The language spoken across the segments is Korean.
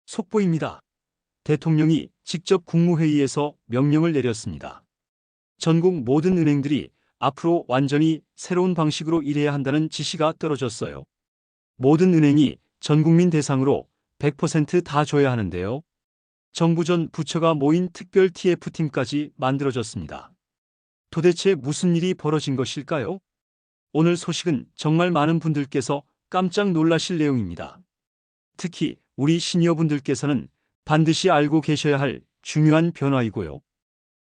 속보입니다. 대통령이 직접 국무회의에서 명령을 내렸습니다. 전국 모든 은행들이 앞으로 완전히 새로운 방식으로 일해야 한다는 지시가 떨어졌어요. 모든 은행이 전 국민 대상으로 100%다 줘야 하는데요. 정부 전 부처가 모인 특별 TF팀까지 만들어졌습니다. 도대체 무슨 일이 벌어진 것일까요? 오늘 소식은 정말 많은 분들께서 깜짝 놀라실 내용입니다. 특히 우리 시니어분들께서는 반드시 알고 계셔야 할 중요한 변화이고요.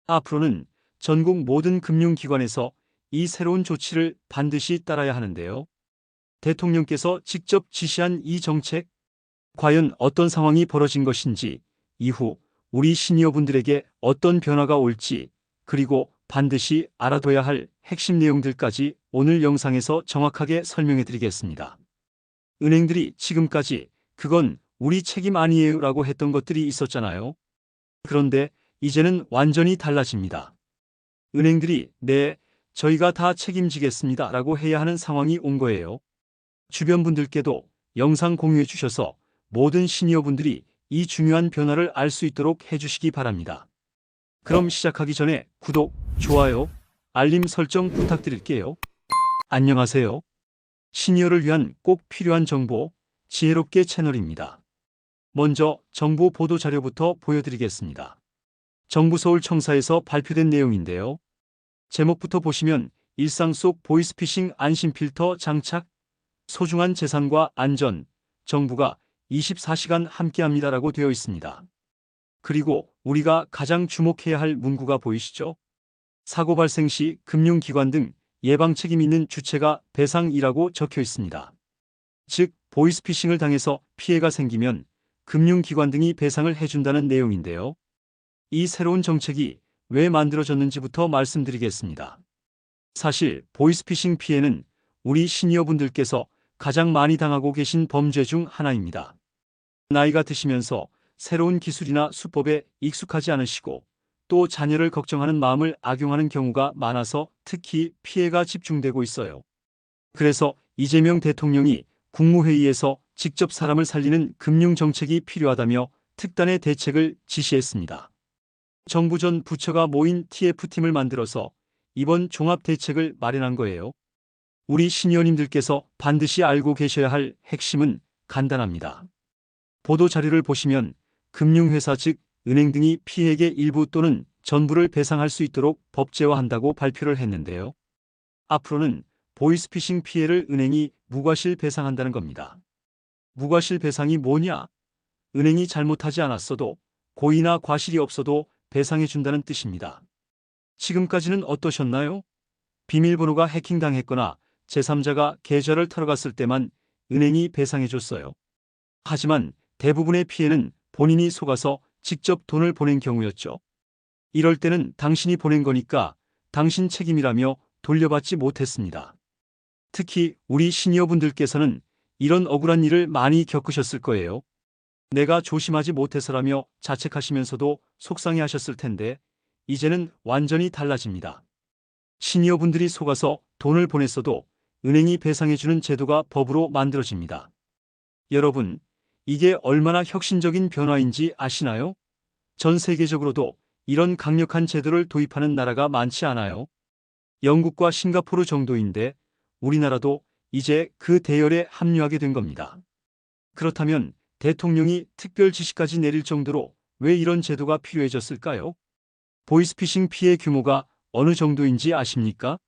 앞으로는 전국 모든 금융기관에서 이 새로운 조치를 반드시 따라야 하는데요. 대통령께서 직접 지시한 이 정책, 과연 어떤 상황이 벌어진 것인지, 이후 우리 시니어분들에게 어떤 변화가 올지, 그리고 반드시 알아둬야 할 핵심 내용들까지 오늘 영상에서 정확하게 설명해 드리겠습니다. 은행들이 지금까지 그건 우리 책임 아니에요 라고 했던 것들이 있었잖아요. 그런데 이제는 완전히 달라집니다. 은행들이 네, 저희가 다 책임지겠습니다 라고 해야 하는 상황이 온 거예요. 주변 분들께도 영상 공유해 주셔서 모든 시니어분들이 이 중요한 변화를 알 수 있도록 해주시기 바랍니다. 그럼 시작하기 전에 구독, 좋아요, 알림 설정 부탁드릴게요. 안녕하세요. 시니어를 위한 꼭 필요한 정보, 지혜롭게 채널입니다. 먼저 정보 보도 자료부터 보여드리겠습니다. 정부 서울청사에서 발표된 내용인데요. 제목부터 보시면 일상 속 보이스피싱 안심 필터 장착, 소중한 재산과 안전, 정부가 24시간 함께합니다라고 되어 있습니다. 그리고 우리가 가장 주목해야 할 문구가 보이시죠? 사고 발생 시 금융기관 등 예방 책임 있는 주체가 배상이라고 적혀 있습니다. 즉, 보이스피싱을 당해서 피해가 생기면 금융기관 등이 배상을 해준다는 내용인데요. 이 새로운 정책이 왜 만들어졌는지부터 말씀드리겠습니다. 사실 보이스피싱 피해는 우리 시니어분들께서 가장 많이 당하고 계신 범죄 중 하나입니다. 나이가 드시면서 새로운 기술이나 수법에 익숙하지 않으시고 또 자녀를 걱정하는 마음을 악용하는 경우가 많아서 특히 피해가 집중되고 있어요. 그래서 이재명 대통령이 국무회의에서 직접 사람을 살리는 금융정책이 필요하다며 특단의 대책을 지시했습니다. 정부 전 부처가 모인 TF팀을 만들어서 이번 종합대책을 마련한 거예요. 우리 시니어님들께서 반드시 알고 계셔야 할 핵심은 간단합니다. 보도 자료를 보시면 금융회사 즉 은행 등이 피해액의 일부 또는 전부를 배상할 수 있도록 법제화한다고 발표를 했는데요. 앞으로는 보이스피싱 피해를 은행이 무과실 배상한다는 겁니다. 무과실 배상이 뭐냐? 은행이 잘못하지 않았어도 고의나 과실이 없어도 배상해 준다는 뜻입니다. 지금까지는 어떠셨나요? 비밀번호가 해킹당했거나 제3자가 계좌를 털어갔을 때만 은행이 배상해 줬어요. 하지만 대부분의 피해는 본인이 속아서 직접 돈을 보낸 경우였죠. 이럴 때는 당신이 보낸 거니까 당신 책임이라며 돌려받지 못했습니다. 특히 우리 시니어분들께서는 이런 억울한 일을 많이 겪으셨을 거예요. 내가 조심하지 못해서라며 자책하시면서도 속상해 하셨을 텐데 이제는 완전히 달라집니다. 시니어분들이 속아서 돈을 보냈어도 은행이 배상해주는 제도가 법으로 만들어집니다. 여러분, 이게 얼마나 혁신적인 변화인지 아시나요? 전 세계적으로도 이런 강력한 제도를 도입하는 나라가 많지 않아요. 영국과 싱가포르 정도인데 우리나라도 이제 그 대열에 합류하게 된 겁니다. 그렇다면 대통령이 특별 지시까지 내릴 정도로 왜 이런 제도가 필요해졌을까요? 보이스피싱 피해 규모가 어느 정도인지 아십니까?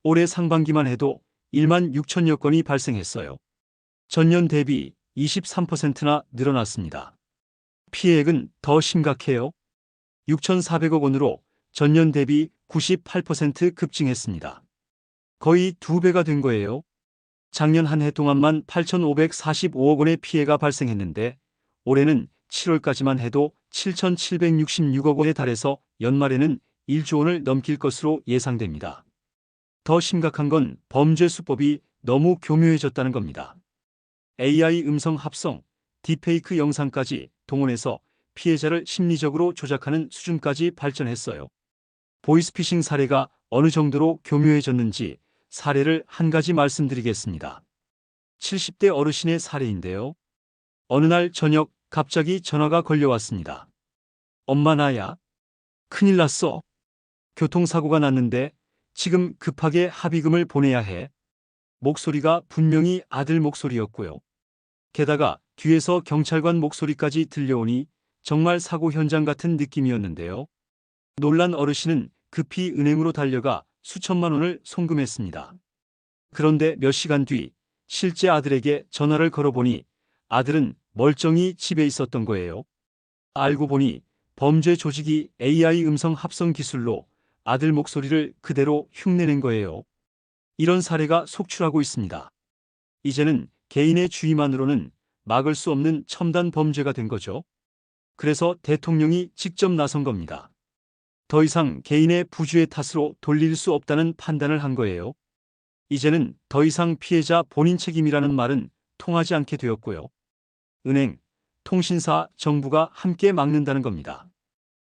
올해 상반기만 해도 1만 6천여 건이 발생했어요. 전년 대비 23%나 늘어났습니다. 피해액은 더 심각해요. 6,400억 원으로 전년 대비 98% 급증했습니다. 거의 2배가 된 거예요. 작년 한 해 동안만 8,545억 원의 피해가 발생했는데 올해는 7월까지만 해도 7,766억 원에 달해서 연말에는 1조 원을 넘길 것으로 예상됩니다. 더 심각한 건 범죄 수법이 너무 교묘해졌다는 겁니다. AI 음성 합성, 딥페이크 영상까지 동원해서 피해자를 심리적으로 조작하는 수준까지 발전했어요. 보이스피싱 사례가 어느 정도로 교묘해졌는지 사례를 한 가지 말씀드리겠습니다. 70대 어르신의 사례인데요. 어느 날 저녁 갑자기 전화가 걸려왔습니다. 엄마 나야. 큰일 났어. 교통사고가 났는데 지금 급하게 합의금을 보내야 해. 목소리가 분명히 아들 목소리였고요. 게다가 뒤에서 경찰관 목소리까지 들려오니 정말 사고 현장 같은 느낌이었는데요. 놀란 어르신은 급히 은행으로 달려가 수천만 원을 송금했습니다. 그런데 몇 시간 뒤 실제 아들에게 전화를 걸어보니 아들은 멀쩡히 집에 있었던 거예요. 알고 보니 범죄 조직이 AI 음성 합성 기술로 아들 목소리를 그대로 흉내낸 거예요. 이런 사례가 속출하고 있습니다. 이제는 개인의 주의만으로는 막을 수 없는 첨단 범죄가 된 거죠. 그래서 대통령이 직접 나선 겁니다. 더 이상 개인의 부주의 탓으로 돌릴 수 없다는 판단을 한 거예요. 이제는 더 이상 피해자 본인 책임이라는 말은 통하지 않게 되었고요. 은행, 통신사, 정부가 함께 막는다는 겁니다.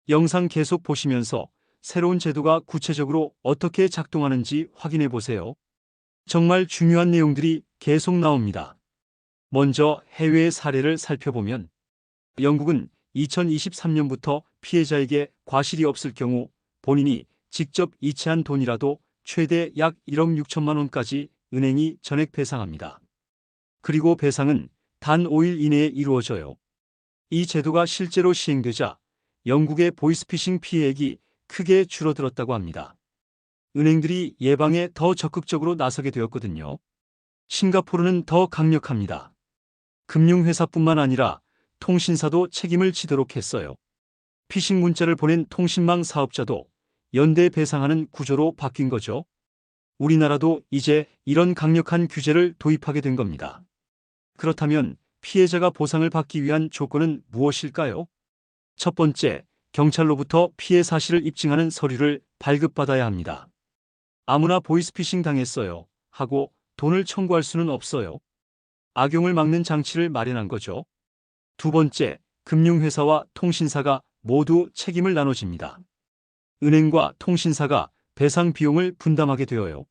영상 계속 보시면서 새로운 제도가 구체적으로 어떻게 작동하는지 확인해 보세요. 정말 중요한 내용들이 계속 나옵니다. 먼저 해외의 사례를 살펴보면 영국은 2023년부터 피해자에게 과실이 없을 경우 본인이 직접 이체한 돈이라도 최대 약 1억 6천만 원까지 은행이 전액 배상합니다. 그리고 배상은 단 5일 이내에 이루어져요. 이 제도가 실제로 시행되자 영국의 보이스피싱 피해액이 크게 줄어들었다고 합니다. 은행들이 예방에 더 적극적으로 나서게 되었거든요. 싱가포르는 더 강력합니다. 금융회사뿐만 아니라 통신사도 책임을 지도록 했어요. 피싱 문자를 보낸 통신망 사업자도 연대 배상하는 구조로 바뀐 거죠. 우리나라도 이제 이런 강력한 규제를 도입하게 된 겁니다. 그렇다면 피해자가 보상을 받기 위한 조건은 무엇일까요? 첫 번째, 경찰로부터 피해 사실을 입증하는 서류를 발급받아야 합니다. 아무나 보이스피싱 당했어요 하고 돈을 청구할 수는 없어요. 악용을 막는 장치를 마련한 거죠. 두 번째, 금융회사와 통신사가 모두 책임을 나눠집니다. 은행과 통신사가 배상 비용을 분담하게 되어요.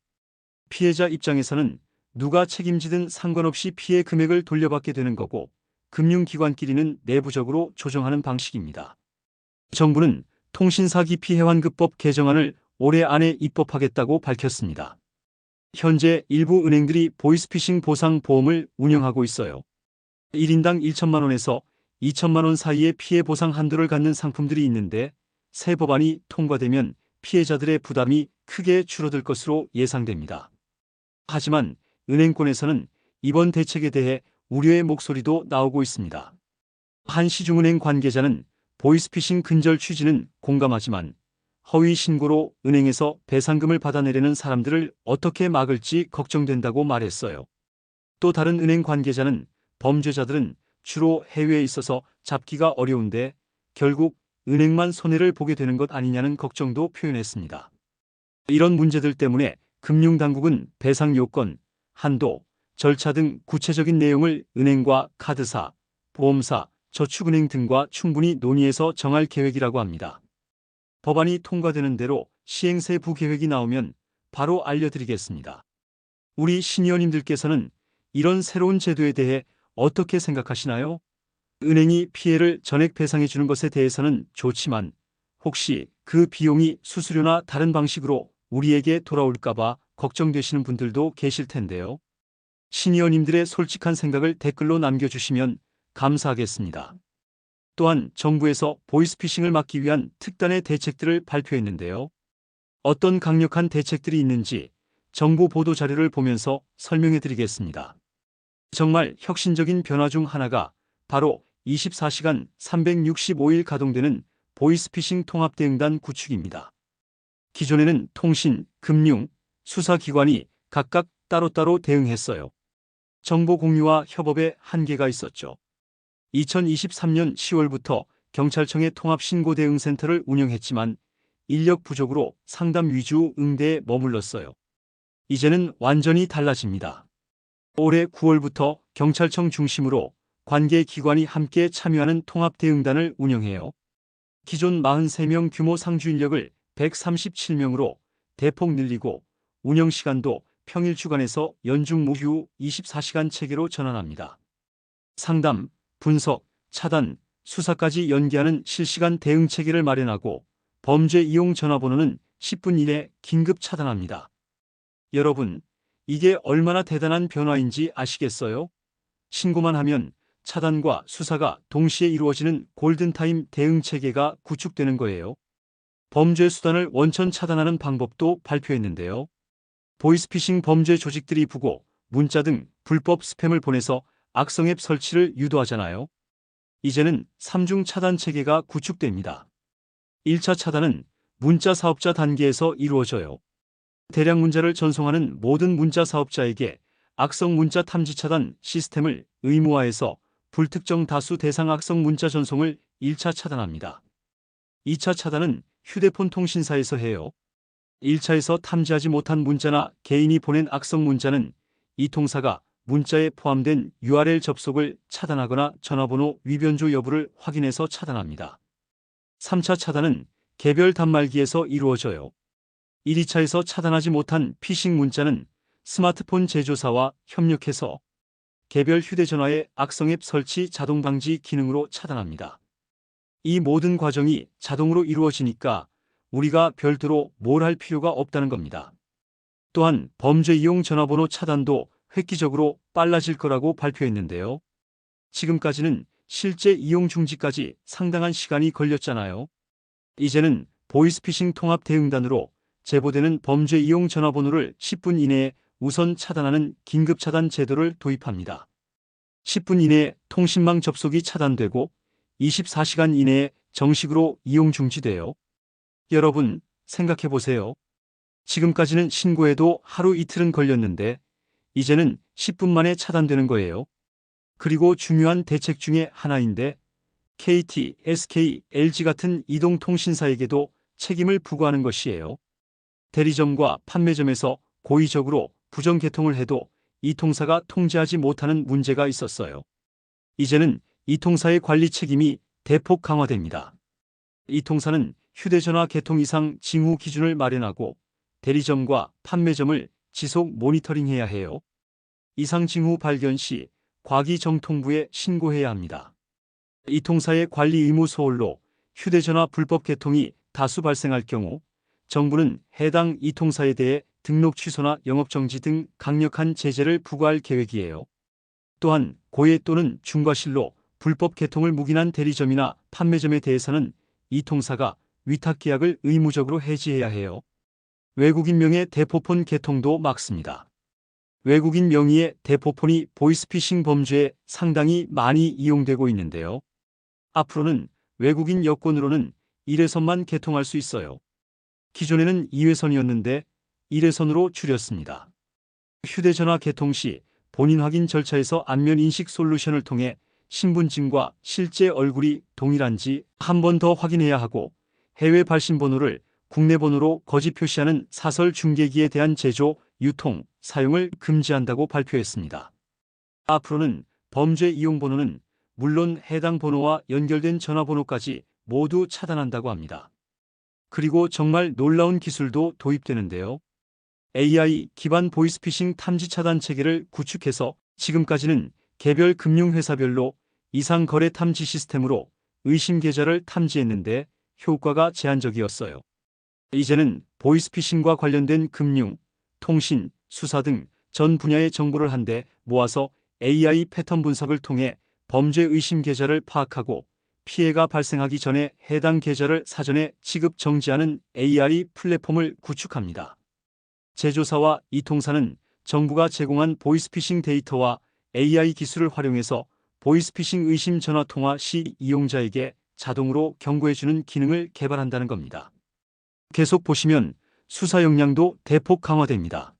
피해자 입장에서는 누가 책임지든 상관없이 피해 금액을 돌려받게 되는 거고, 금융기관끼리는 내부적으로 조정하는 방식입니다. 정부는 통신사기 피해환급법 개정안을 올해 안에 입법하겠다고 밝혔습니다. 현재 일부 은행들이 보이스피싱 보상 보험을 운영하고 있어요. 1인당 1천만 원에서 2천만 원 사이의 피해 보상 한도를 갖는 상품들이 있는데 새 법안이 통과되면 피해자들의 부담이 크게 줄어들 것으로 예상됩니다. 하지만 은행권에서는 이번 대책에 대해 우려의 목소리도 나오고 있습니다. 한 시중은행 관계자는 보이스피싱 근절 취지는 공감하지만 허위 신고로 은행에서 배상금을 받아내려는 사람들을 어떻게 막을지 걱정된다고 말했어요. 또 다른 은행 관계자는 범죄자들은 주로 해외에 있어서 잡기가 어려운데 결국 은행만 손해를 보게 되는 것 아니냐는 걱정도 표현했습니다. 이런 문제들 때문에 금융당국은 배상 요건, 한도, 절차 등 구체적인 내용을 은행과 카드사, 보험사, 저축은행 등과 충분히 논의해서 정할 계획이라고 합니다. 법안이 통과되는 대로 시행세부 계획이 나오면 바로 알려드리겠습니다. 우리 시니어님들께서는 이런 새로운 제도에 대해 어떻게 생각하시나요? 은행이 피해를 전액 배상해 주는 것에 대해서는 좋지만 혹시 그 비용이 수수료나 다른 방식으로 우리에게 돌아올까봐 걱정되시는 분들도 계실 텐데요. 시니어님들의 솔직한 생각을 댓글로 남겨주시면 감사하겠습니다. 또한 정부에서 보이스피싱을 막기 위한 특단의 대책들을 발표했는데요. 어떤 강력한 대책들이 있는지 정부 보도 자료를 보면서 설명해 드리겠습니다. 정말 혁신적인 변화 중 하나가 바로 24시간 365일 가동되는 보이스피싱 통합대응단 구축입니다. 기존에는 통신, 금융, 수사기관이 각각 따로따로 대응했어요. 정보 공유와 협업에 한계가 있었죠. 2023년 10월부터 경찰청의 통합신고대응센터를 운영했지만 인력 부족으로 상담 위주 응대에 머물렀어요. 이제는 완전히 달라집니다. 올해 9월부터 경찰청 중심으로 관계기관이 함께 참여하는 통합대응단을 운영해요. 기존 43명 규모 상주 인력을 137명으로 대폭 늘리고 운영시간도 평일 주간에서 연중 무휴 24시간 체계로 전환합니다. 상담, 분석, 차단, 수사까지 연계하는 실시간 대응 체계를 마련하고 범죄 이용 전화번호는 10분 이내 긴급 차단합니다. 여러분, 이게 얼마나 대단한 변화인지 아시겠어요? 신고만 하면 차단과 수사가 동시에 이루어지는 골든타임 대응 체계가 구축되는 거예요. 범죄 수단을 원천 차단하는 방법도 발표했는데요. 보이스피싱 범죄 조직들이 부고, 문자 등 불법 스팸을 보내서 악성 앱 설치를 유도하잖아요. 이제는 3중 차단 체계가 구축됩니다. 1차 차단은 문자 사업자 단계에서 이루어져요. 대량 문자를 전송하는 모든 문자 사업자에게 악성 문자 탐지 차단 시스템을 의무화해서 불특정 다수 대상 악성 문자 전송을 1차 차단합니다. 2차 차단은 휴대폰 통신사에서 해요. 1차에서 탐지하지 못한 문자나 개인이 보낸 악성 문자는 이 통사가 문자에 포함된 URL 접속을 차단하거나 전화번호 위변조 여부를 확인해서 차단합니다. 3차 차단은 개별 단말기에서 이루어져요. 1, 2차에서 차단하지 못한 피싱 문자는 스마트폰 제조사와 협력해서 개별 휴대전화의 악성 앱 설치 자동 방지 기능으로 차단합니다. 이 모든 과정이 자동으로 이루어지니까 우리가 별도로 뭘 할 필요가 없다는 겁니다. 또한 범죄 이용 전화번호 차단도 획기적으로 빨라질 거라고 발표했는데요. 지금까지는 실제 이용 중지까지 상당한 시간이 걸렸잖아요. 이제는 보이스피싱 통합 대응단으로 제보되는 범죄 이용 전화번호를 10분 이내에 우선 차단하는 긴급 차단 제도를 도입합니다. 10분 이내에 통신망 접속이 차단되고 24시간 이내에 정식으로 이용 중지돼요. 여러분, 생각해 보세요. 지금까지는 신고해도 하루 이틀은 걸렸는데 이제는 10분 만에 차단되는 거예요. 그리고 중요한 대책 중에 하나인데 KT, SK, LG 같은 이동통신사에게도 책임을 부과하는 것이에요. 대리점과 판매점에서 고의적으로 부정 개통을 해도 이 통사가 통제하지 못하는 문제가 있었어요. 이제는 이 통사의 관리 책임이 대폭 강화됩니다. 이 통사는 휴대전화 개통 이상 징후 기준을 마련하고 대리점과 판매점을 지속 모니터링해야 해요. 이상 징후 발견 시 과기정통부에 신고해야 합니다. 이 통사의 관리 의무 소홀로 휴대전화 불법 개통이 다수 발생할 경우 정부는 해당 이 통사에 대해 등록 취소나 영업정지 등 강력한 제재를 부과할 계획이에요. 또한 고해 또는 중과실로 불법 개통을 묵인한 대리점이나 판매점에 대해서는 이 통사가 위탁계약을 의무적으로 해지해야 해요. 외국인 명의 대포폰 개통도 막습니다. 외국인 명의의 대포폰이 보이스피싱 범죄에 상당히 많이 이용되고 있는데요. 앞으로는 외국인 여권으로는 1회선만 개통할 수 있어요. 기존에는 2회선이었는데 1회선으로 줄였습니다. 휴대전화 개통 시 본인 확인 절차에서 안면 인식 솔루션을 통해 신분증과 실제 얼굴이 동일한지 한 번 더 확인해야 하고 해외 발신 번호를 국내 번호로 거짓 표시하는 사설 중계기에 대한 제조, 유통, 사용을 금지한다고 발표했습니다. 앞으로는 범죄 이용 번호는 물론 해당 번호와 연결된 전화번호까지 모두 차단한다고 합니다. 그리고 정말 놀라운 기술도 도입되는데요. AI 기반 보이스피싱 탐지 차단 체계를 구축해서 지금까지는 개별 금융회사별로 이상 거래 탐지 시스템으로 의심 계좌를 탐지했는데 효과가 제한적이었어요. 이제는 보이스피싱과 관련된 금융, 통신, 수사 등 전 분야의 정보를 한데 모아서 AI 패턴 분석을 통해 범죄 의심 계좌를 파악하고 피해가 발생하기 전에 해당 계좌를 사전에 지급 정지하는 AI 플랫폼을 구축합니다. 제조사와 이 통사는 정부가 제공한 보이스피싱 데이터와 AI 기술을 활용해서 보이스피싱 의심 전화 통화 시 이용자에게 자동으로 경고해주는 기능을 개발한다는 겁니다. 계속 보시면 수사 역량도 대폭 강화됩니다.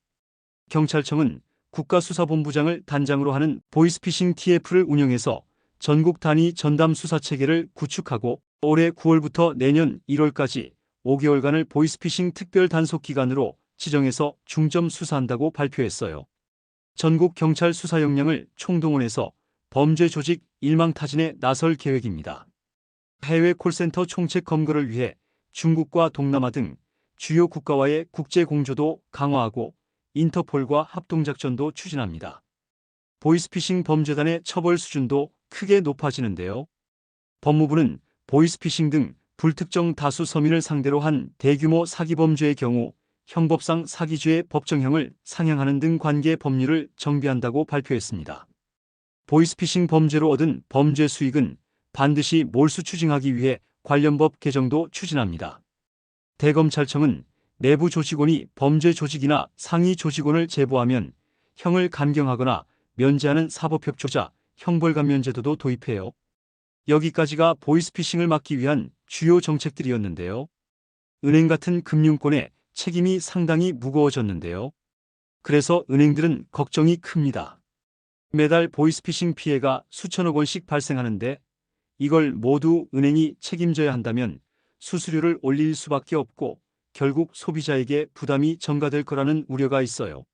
경찰청은 국가수사본부장을 단장으로 하는 보이스피싱 TF를 운영해서 전국 단위 전담 수사 체계를 구축하고 올해 9월부터 내년 1월까지 5개월간을 보이스피싱 특별 단속 기간으로 지정해서 중점 수사한다고 발표했어요. 전국 경찰 수사 역량을 총동원해서 범죄 조직 일망타진에 나설 계획입니다. 해외 콜센터 총책 검거를 위해 중국과 동남아 등 주요 국가와의 국제 공조도 강화하고 인터폴과 합동작전도 추진합니다. 보이스피싱 범죄단의 처벌 수준도 크게 높아지는데요. 법무부는 보이스피싱 등 불특정 다수 서민을 상대로 한 대규모 사기 범죄의 경우 형법상 사기죄의 법정형을 상향하는 등 관계 법률을 정비한다고 발표했습니다. 보이스피싱 범죄로 얻은 범죄 수익은 반드시 몰수 추징하기 위해 관련 법 개정도 추진합니다. 대검찰청은 내부 조직원이 범죄 조직이나 상위 조직원을 제보하면 형을 감경하거나 면제하는 사법협조자 형벌감면 제도도 도입해요. 여기까지가 보이스피싱을 막기 위한 주요 정책들이었는데요. 은행 같은 금융권의 책임이 상당히 무거워졌는데요. 그래서 은행들은 걱정이 큽니다. 매달 보이스피싱 피해가 수천억 원씩 발생하는데 이걸 모두 은행이 책임져야 한다면 수수료를 올릴 수밖에 없고 결국 소비자에게 부담이 전가될 거라는 우려가 있어요.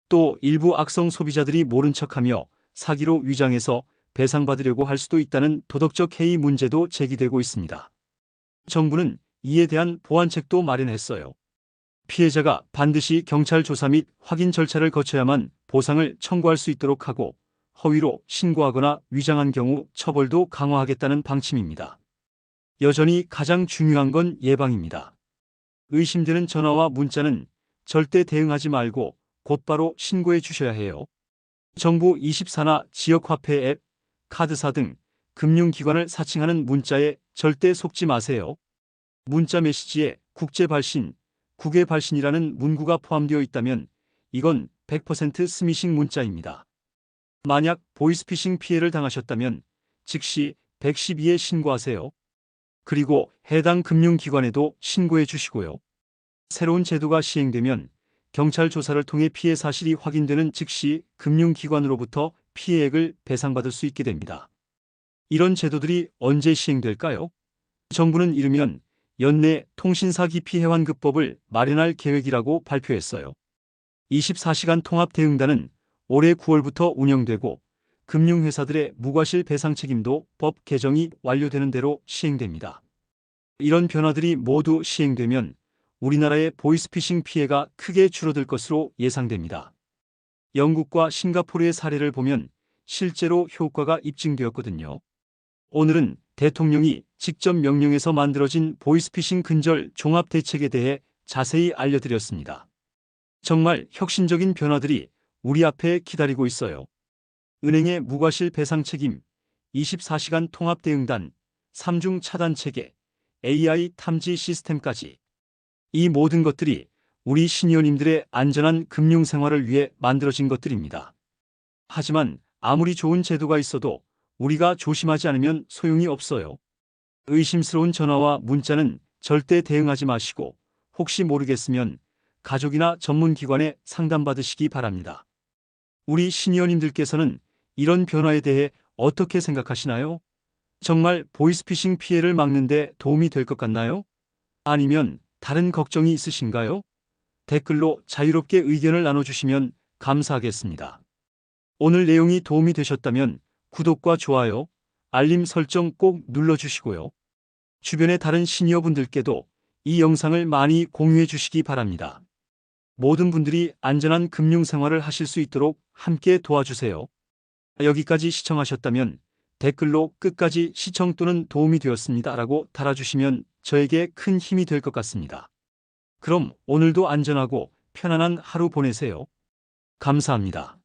또 일부 악성 소비자들이 모른 척하며 사기로 위장해서 배상받으려고 할 수도 있다는 도덕적 해이 문제도 제기되고 있습니다. 정부는 이에 대한 보완책도 마련했어요. 피해자가 반드시 경찰 조사 및 확인 절차를 거쳐야만 보상을 청구할 수 있도록 하고 허위로 신고하거나 위장한 경우 처벌도 강화하겠다는 방침입니다. 여전히 가장 중요한 건 예방입니다. 의심되는 전화와 문자는 절대 대응하지 말고 곧바로 신고해 주셔야 해요. 정부 24나 지역화폐 앱, 카드사 등 금융기관을 사칭하는 문자에 절대 속지 마세요. 문자 메시지에 국제발신, 국외발신이라는 문구가 포함되어 있다면 이건 100% 스미싱 문자입니다. 만약 보이스피싱 피해를 당하셨다면 즉시 112에 신고하세요. 그리고 해당 금융기관에도 신고해 주시고요. 새로운 제도가 시행되면 경찰 조사를 통해 피해 사실이 확인되는 즉시 금융기관으로부터 피해액을 배상받을 수 있게 됩니다. 이런 제도들이 언제 시행될까요? 정부는 이르면 연내 통신사기 피해 환급법을 마련할 계획이라고 발표했어요. 24시간 통합대응단은 올해 9월부터 운영되고 금융회사들의 무과실 배상 책임도 법 개정이 완료되는 대로 시행됩니다. 이런 변화들이 모두 시행되면 우리나라의 보이스피싱 피해가 크게 줄어들 것으로 예상됩니다. 영국과 싱가포르의 사례를 보면 실제로 효과가 입증되었거든요. 오늘은 대통령이 직접 명령해서 만들어진 보이스피싱 근절 종합대책에 대해 자세히 알려드렸습니다. 정말 혁신적인 변화들이 우리 앞에 기다리고 있어요. 은행의 무과실 배상 책임, 24시간 통합대응단, 3중 차단 체계, AI 탐지 시스템까지. 이 모든 것들이 우리 시니어님들의 안전한 금융생활을 위해 만들어진 것들입니다. 하지만 아무리 좋은 제도가 있어도 우리가 조심하지 않으면 소용이 없어요. 의심스러운 전화와 문자는 절대 대응하지 마시고 혹시 모르겠으면 가족이나 전문기관에 상담받으시기 바랍니다. 우리 시니어님들께서는 이런 변화에 대해 어떻게 생각하시나요? 정말 보이스피싱 피해를 막는 데 도움이 될 것 같나요? 아니면 다른 걱정이 있으신가요? 댓글로 자유롭게 의견을 나눠주시면 감사하겠습니다. 오늘 내용이 도움이 되셨다면 구독과 좋아요, 알림 설정 꼭 눌러주시고요. 주변의 다른 시니어분들께도 이 영상을 많이 공유해 주시기 바랍니다. 모든 분들이 안전한 금융생활을 하실 수 있도록 함께 도와주세요. 여기까지 시청하셨다면 댓글로 끝까지 시청 또는 도움이 되었습니다 라고 달아주시면 저에게 큰 힘이 될 것 같습니다. 그럼 오늘도 안전하고 편안한 하루 보내세요. 감사합니다.